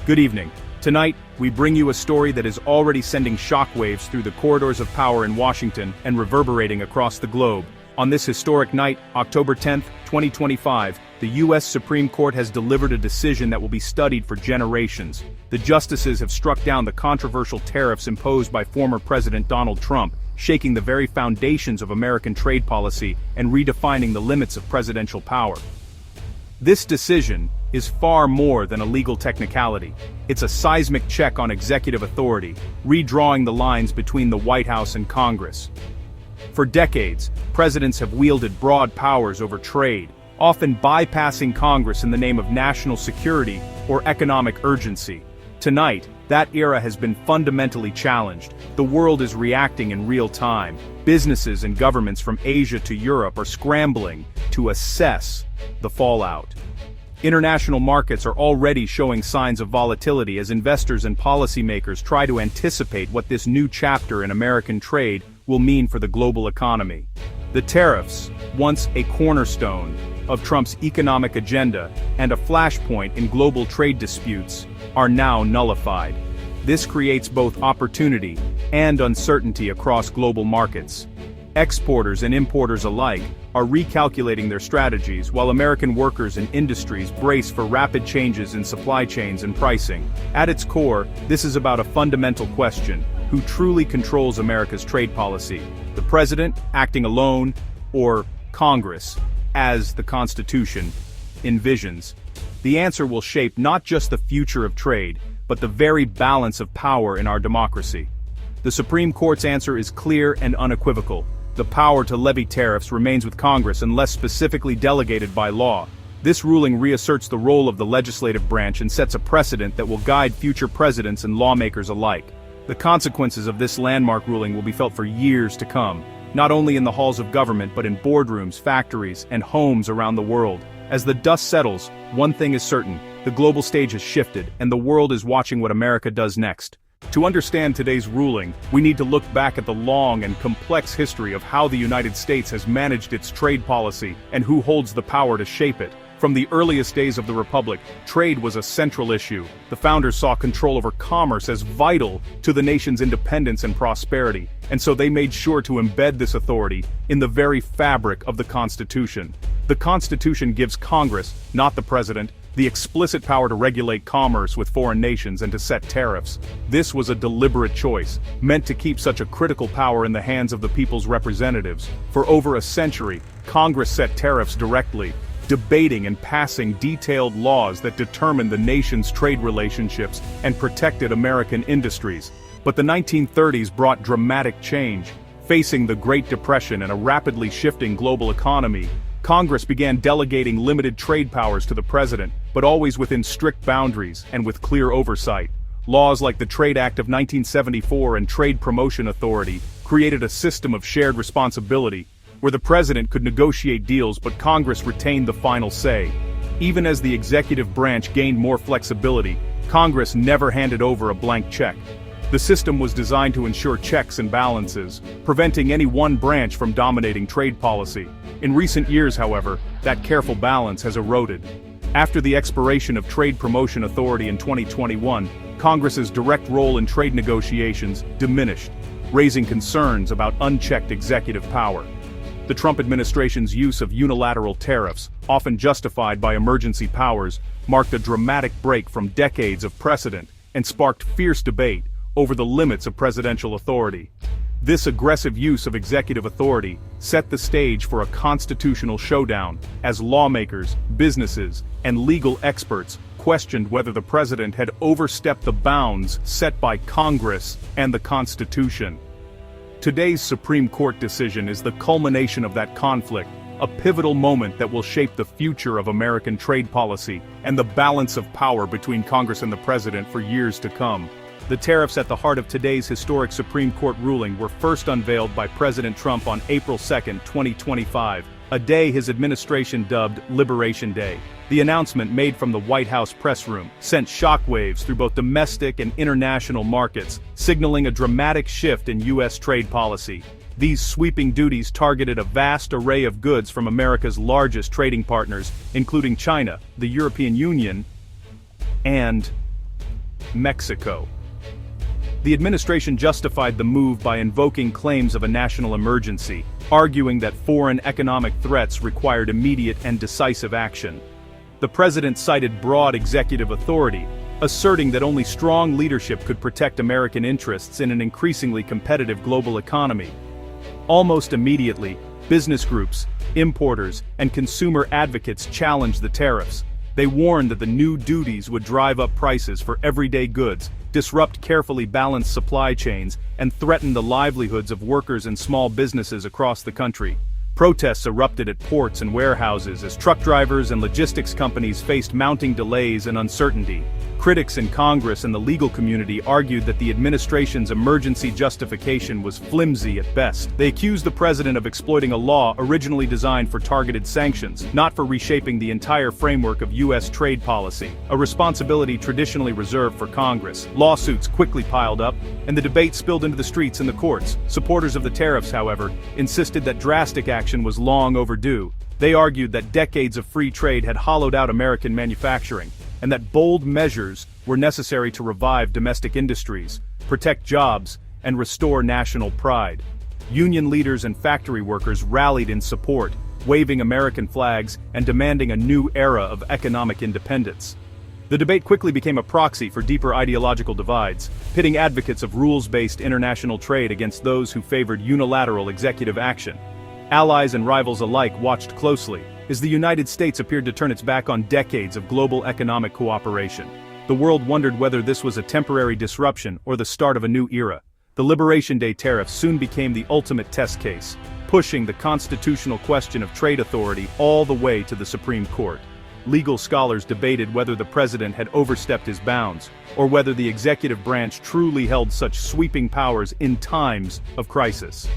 Good evening. Tonight, we bring you a story that is already sending shockwaves through the corridors of power in Washington and reverberating across the globe. On this historic night, October 10, 2025, the U.S. Supreme Court has delivered a decision that will be studied for generations. The justices have struck down the controversial tariffs imposed by former President Donald Trump, shaking the very foundations of American trade policy and redefining the limits of presidential power. This decision is far more than a legal technicality. It's a seismic check on executive authority, redrawing the lines between the White House and Congress. For decades, presidents have wielded broad powers over trade, often bypassing Congress in the name of national security or economic urgency. Tonight, that era has been fundamentally challenged. The world is reacting in real time. Businesses and governments from Asia to Europe are scrambling to assess the fallout. International markets are already showing signs of volatility as investors and policymakers try to anticipate what this new chapter in American trade will mean for the global economy. The tariffs, once a cornerstone of Trump's economic agenda and a flashpoint in global trade disputes, are now nullified. This creates both opportunity and uncertainty across global markets. Exporters and importers alike are recalculating their strategies, while American workers and industries brace for rapid changes in supply chains and pricing. At its core, this is about a fundamental question: who truly controls America's trade policy? The president, acting alone, or Congress, as the Constitution envisions? The answer will shape not just the future of trade, but the very balance of power in our democracy. The Supreme Court's answer is clear and unequivocal. The power to levy tariffs remains with Congress unless specifically delegated by law. This ruling reasserts the role of the legislative branch and sets a precedent that will guide future presidents and lawmakers alike. The consequences of this landmark ruling will be felt for years to come, not only in the halls of government but in boardrooms, factories, and homes around the world. As the dust settles, one thing is certain: the global stage has shifted, and the world is watching what America does next. To understand today's ruling, we need to look back at the long and complex history of how the United States has managed its trade policy and who holds the power to shape it. From the earliest days of the Republic, trade was a central issue. The founders saw control over commerce as vital to the nation's independence and prosperity, and so they made sure to embed this authority in the very fabric of the Constitution. The Constitution gives Congress, not the president, the explicit power to regulate commerce with foreign nations and to set tariffs. This was a deliberate choice, meant to keep such a critical power in the hands of the people's representatives. For over a century, Congress set tariffs directly, debating and passing detailed laws that determined the nation's trade relationships and protected American industries. But the 1930s brought dramatic change. Facing the Great Depression and a rapidly shifting global economy, Congress began delegating limited trade powers to the president, but always within strict boundaries and with clear oversight. Laws like the Trade Act of 1974 and Trade Promotion Authority created a system of shared responsibility, where the president could negotiate deals but Congress retained the final say. Even as the executive branch gained more flexibility, Congress never handed over a blank check. The system was designed to ensure checks and balances, preventing any one branch from dominating trade policy. In recent years, however, that careful balance has eroded. After the expiration of Trade Promotion Authority in 2021, Congress's direct role in trade negotiations diminished, raising concerns about unchecked executive power. The Trump administration's use of unilateral tariffs, often justified by emergency powers, marked a dramatic break from decades of precedent and sparked fierce debate over the limits of presidential authority. This aggressive use of executive authority set the stage for a constitutional showdown, as lawmakers, businesses, and legal experts questioned whether the president had overstepped the bounds set by Congress and the Constitution. Today's Supreme Court decision is the culmination of that conflict, a pivotal moment that will shape the future of American trade policy and the balance of power between Congress and the president for years to come. The tariffs at the heart of today's historic Supreme Court ruling were first unveiled by President Trump on April 2, 2025, a day his administration dubbed Liberation Day. The announcement, made from the White House press room, sent shockwaves through both domestic and international markets, signaling a dramatic shift in U.S. trade policy. These sweeping duties targeted a vast array of goods from America's largest trading partners, including China, the European Union, and Mexico. The administration justified the move by invoking claims of a national emergency, arguing that foreign economic threats required immediate and decisive action. The president cited broad executive authority, asserting that only strong leadership could protect American interests in an increasingly competitive global economy. Almost immediately, business groups, importers, and consumer advocates challenged the tariffs. They warned that the new duties would drive up prices for everyday goods, disrupt carefully balanced supply chains, and threaten the livelihoods of workers and small businesses across the country. Protests erupted at ports and warehouses as truck drivers and logistics companies faced mounting delays and uncertainty. Critics in Congress and the legal community argued that the administration's emergency justification was flimsy at best. They accused the president of exploiting a law originally designed for targeted sanctions, not for reshaping the entire framework of U.S. trade policy, a responsibility traditionally reserved for Congress. Lawsuits quickly piled up, and the debate spilled into the streets and the courts. Supporters of the tariffs, however, insisted that drastic action was long overdue. They argued that decades of free trade had hollowed out American manufacturing, and that bold measures were necessary to revive domestic industries, protect jobs, and restore national pride. Union leaders and factory workers rallied in support, waving American flags and demanding a new era of economic independence. The debate quickly became a proxy for deeper ideological divides, pitting advocates of rules-based international trade against those who favored unilateral executive action. Allies and rivals alike watched closely, as the United States appeared to turn its back on decades of global economic cooperation. The world wondered whether this was a temporary disruption or the start of a new era. The Liberation Day tariffs soon became the ultimate test case, pushing the constitutional question of trade authority all the way to the Supreme Court. Legal scholars debated whether the president had overstepped his bounds, or whether the executive branch truly held such sweeping powers in times of crisis.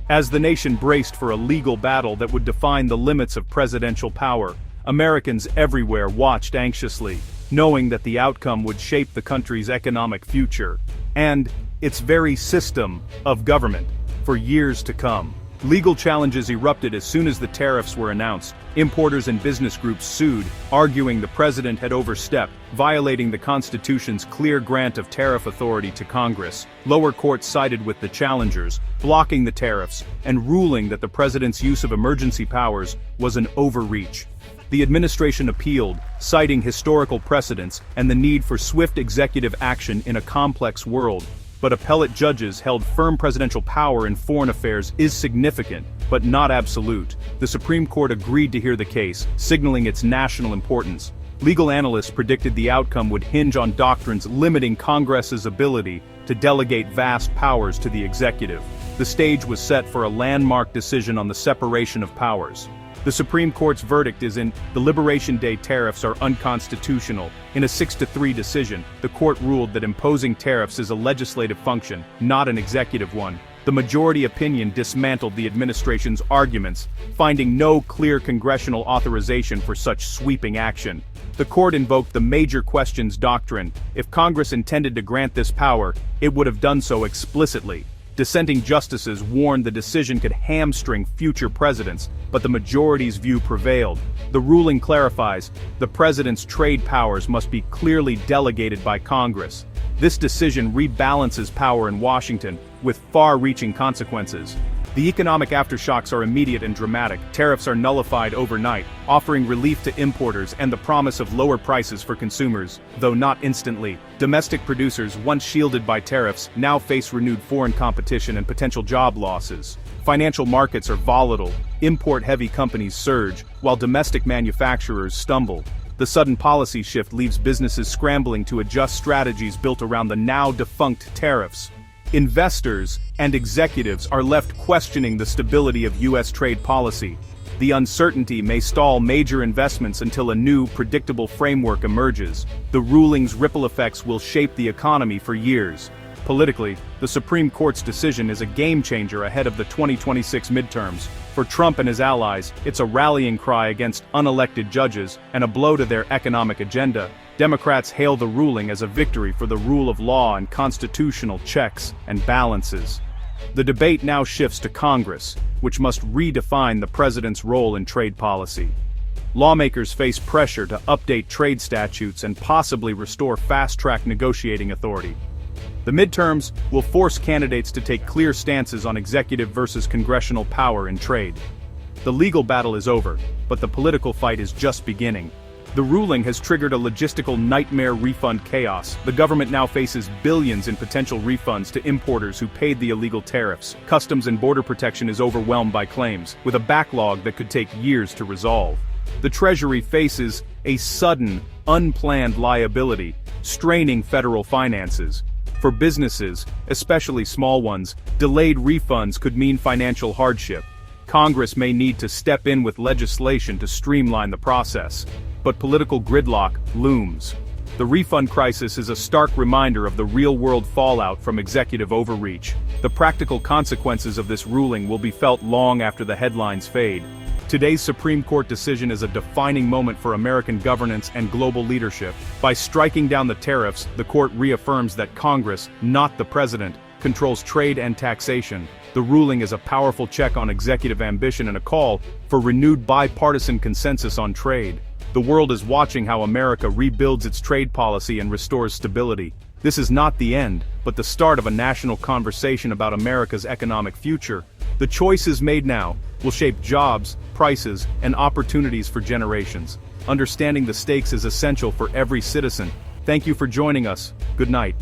As the nation braced for a legal battle that would define the limits of presidential power, Americans everywhere watched anxiously, knowing that the outcome would shape the country's economic future, and its very system of government, for years to come. Legal challenges erupted as soon as the tariffs were announced. Importers and business groups sued, arguing the president had overstepped, violating the Constitution's clear grant of tariff authority to Congress. Lower courts sided with the challengers, blocking the tariffs, and ruling that the president's use of emergency powers was an overreach. The administration appealed, citing historical precedents and the need for swift executive action in a complex world. But appellate judges held firm presidential power in foreign affairs is significant, but not absolute. The Supreme Court agreed to hear the case, signaling its national importance. Legal analysts predicted the outcome would hinge on doctrines limiting Congress's ability to delegate vast powers to the executive. The stage was set for a landmark decision on the separation of powers. The Supreme Court's verdict is in the Liberation Day tariffs are unconstitutional. In a 6-3 decision, the court ruled that imposing tariffs is a legislative function, not an executive one. The majority opinion dismantled the administration's arguments, finding no clear congressional authorization for such sweeping action. The court invoked the major questions doctrine. If Congress intended to grant this power, it would have done so explicitly. Dissenting justices warned the decision could hamstring future presidents, but the majority's view prevailed. The ruling clarifies, the president's trade powers must be clearly delegated by Congress. This decision rebalances power in Washington, with far-reaching consequences. The economic aftershocks are immediate and dramatic. Tariffs are nullified overnight, offering relief to importers and the promise of lower prices for consumers, though not instantly. Domestic producers, once shielded by tariffs, now face renewed foreign competition and potential job losses. Financial markets are volatile. Import-heavy companies surge, while domestic manufacturers stumble. The sudden policy shift leaves businesses scrambling to adjust strategies built around the now-defunct tariffs. Investors and executives are left questioning the stability of U.S. trade policy. The uncertainty may stall major investments until a new, predictable framework emerges. The ruling's ripple effects will shape the economy for years. Politically, the Supreme Court's decision is a game-changer ahead of the 2026 midterms. For Trump and his allies, it's a rallying cry against unelected judges and a blow to their economic agenda. Democrats hail the ruling as a victory for the rule of law and constitutional checks and balances. The debate now shifts to Congress, which must redefine the president's role in trade policy. Lawmakers face pressure to update trade statutes and possibly restore fast-track negotiating authority. The midterms will force candidates to take clear stances on executive versus congressional power in trade. The legal battle is over, but the political fight is just beginning. The ruling has triggered a logistical nightmare refund chaos. The government now faces billions in potential refunds to importers who paid the illegal tariffs. Customs and Border Protection is overwhelmed by claims, with a backlog that could take years to resolve. The Treasury faces a sudden, unplanned liability, straining federal finances. For businesses, especially small ones, delayed refunds could mean financial hardship. Congress may need to step in with legislation to streamline the process. But political gridlock looms. The refund crisis is a stark reminder of the real-world fallout from executive overreach. The practical consequences of this ruling will be felt long after the headlines fade. Today's Supreme Court decision is a defining moment for American governance and global leadership. By striking down the tariffs, the court reaffirms that Congress, not the president, controls trade and taxation. The ruling is a powerful check on executive ambition and a call for renewed bipartisan consensus on trade. The world is watching how America rebuilds its trade policy and restores stability. This is not the end, but the start of a national conversation about America's economic future. The choices made now will shape jobs, prices, and opportunities for generations. Understanding the stakes is essential for every citizen. Thank you for joining us. Good night.